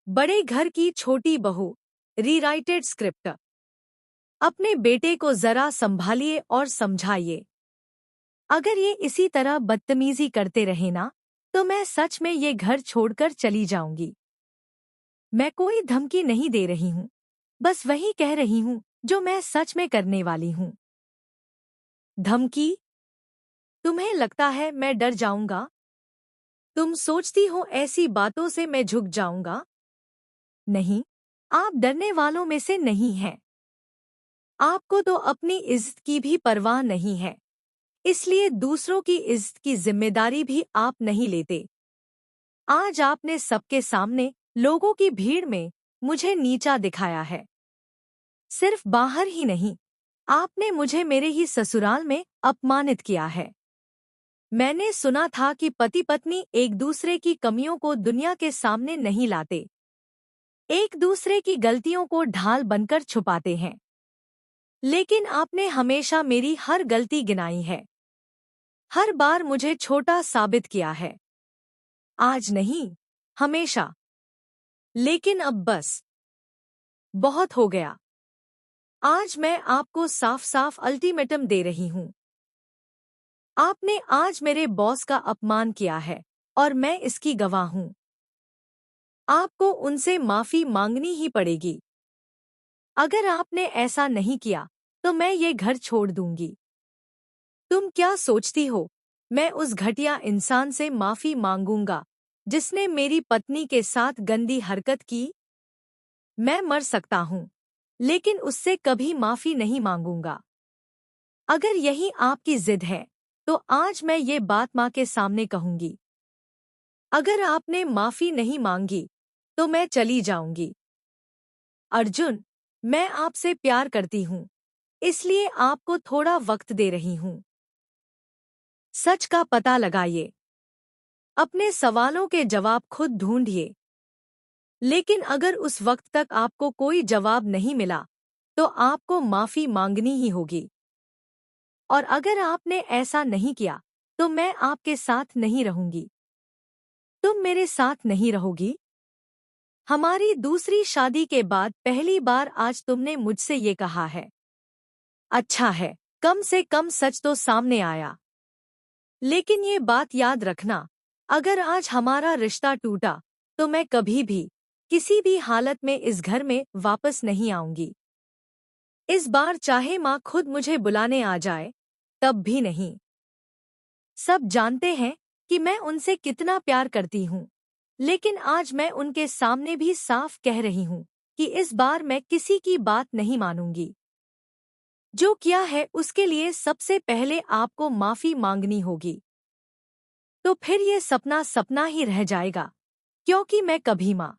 बड़े घर की छोटी बहू। रीराइटेड स्क्रिप्ट। अपने बेटे को जरा संभालिए और समझाइए। अगर ये इसी तरह बदतमीजी करते रहे ना, तो मैं सच में ये घर छोड़कर चली जाऊंगी। मैं कोई धमकी नहीं दे रही हूँ, बस वही कह रही हूँ जो मैं सच में करने वाली हूँ। धमकी? तुम्हें लगता है मैं डर जाऊंगा? तुम सोचती हो ऐसी बातों से मैं झुक जाऊंगा? नहीं, आप डरने वालों में से नहीं हैं। आपको तो अपनी इज्जत की भी परवाह नहीं है, इसलिए दूसरों की इज्जत की जिम्मेदारी भी आप नहीं लेते। आज आपने सबके सामने, लोगों की भीड़ में मुझे नीचा दिखाया है। सिर्फ बाहर ही नहीं, आपने मुझे मेरे ही ससुराल में अपमानित किया है। मैंने सुना था कि पति पत्नी एक दूसरे की कमियों को दुनिया के सामने नहीं लाते, एक दूसरे की गलतियों को ढाल बनकर छुपाते हैं। लेकिन आपने हमेशा मेरी हर गलती गिनाई है, हर बार मुझे छोटा साबित किया है। आज नहीं, हमेशा। लेकिन अब बस बहुत हो गया। आज मैं आपको साफ साफ अल्टीमेटम दे रही हूं। आपने आज मेरे बॉस का अपमान किया है और मैं इसकी गवाह हूं। आपको उनसे माफी मांगनी ही पड़ेगी। अगर आपने ऐसा नहीं किया तो मैं ये घर छोड़ दूंगी। तुम क्या सोचती हो, मैं उस घटिया इंसान से माफी मांगूंगा जिसने मेरी पत्नी के साथ गंदी हरकत की? मैं मर सकता हूं, लेकिन उससे कभी माफी नहीं मांगूंगा। अगर यही आपकी जिद है, तो आज मैं ये बात माँ के सामने कहूंगी। अगर आपने माफी नहीं मांगी, तो मैं चली जाऊंगी। अर्जुन, मैं आपसे प्यार करती हूँ, इसलिए आपको थोड़ा वक्त दे रही हूँ। सच का पता लगाइए। अपने सवालों के जवाब खुद ढूंढिए। लेकिन अगर उस वक्त तक आपको कोई जवाब नहीं मिला, तो आपको माफी मांगनी ही होगी। और अगर आपने ऐसा नहीं किया, तो मैं आपके साथ नहीं रहूंगी। तुम मेरे साथ नहीं रहोगी? हमारी दूसरी शादी के बाद पहली बार आज तुमने मुझसे ये कहा है। अच्छा है, कम से कम सच तो सामने आया। लेकिन ये बात याद रखना, अगर आज हमारा रिश्ता टूटा, तो मैं कभी भी, किसी भी हालत में इस घर में वापस नहीं आऊंगी। इस बार चाहे माँ खुद मुझे बुलाने आ जाए, तब भी नहीं। सब जानते हैं कि मैं उनसे कितना प्यार करती हूँ, लेकिन आज मैं उनके सामने भी साफ कह रही हूँ कि इस बार मैं किसी की बात नहीं मानूंगी। जो किया है उसके लिए सबसे पहले आपको माफी मांगनी होगी। तो फिर ये सपना सपना ही रह जाएगा, क्योंकि मैं कभी माँ